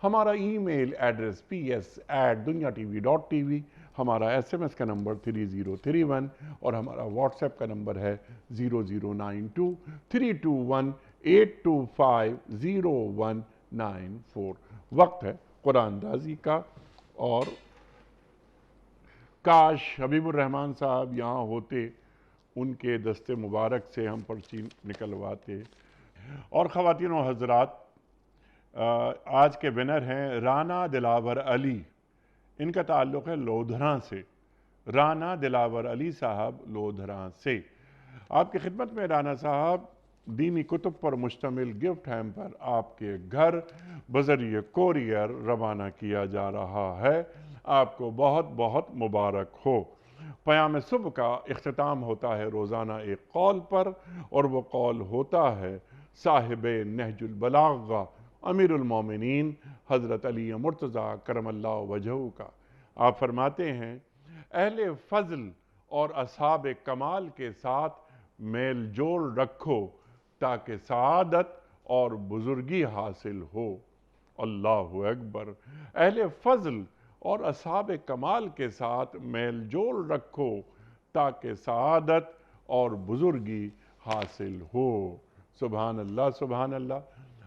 ہمارا ای میل ایڈریس ps@duniatv.tv۔ ہمارا SMS کا نمبر 3031 اور ہمارا واٹس ایپ کا نمبر ہے 00923218250194۔ وقت ہے قرآن اندازی کا، اور کاش حبیب الرحمن صاحب یہاں ہوتے، ان کے دست مبارک سے ہم پرچی نکلواتے۔ اور خواتین و حضرات، آج کے ونر ہیں رانا دلاور علی۔ ان کا تعلق ہے لودھراں سے۔ رانا دلاور علی صاحب لودھراں سے۔ آپ کی خدمت میں رانا صاحب دینی کتب پر مشتمل گفٹ ہیمپر آپ کے گھر بذریعہ کوریئر روانہ کیا جا رہا ہے۔ آپ کو بہت بہت مبارک ہو۔ پیام صبح کا اختتام ہوتا ہے روزانہ ایک قول پر، اور وہ قول ہوتا ہے صاحب نہج البلاغہ امیر المومنین حضرت علی مرتضیٰ کرم اللہ وجہہ کا۔ آپ فرماتے ہیں، اہل فضل اور اصحاب کمال کے ساتھ میل جول رکھو تاکہ سعادت اور بزرگی حاصل ہو۔ اللہ اکبر۔ اہل فضل اور اصحاب کمال کے ساتھ میل جول رکھو تاکہ سعادت اور بزرگی حاصل ہو۔ سبحان اللہ سبحان اللہ۔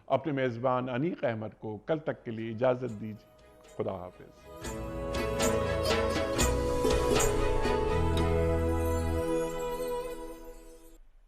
اپنے میزبان انیق احمد کو کل تک کے لیے اجازت دیجیے۔ خدا حافظ۔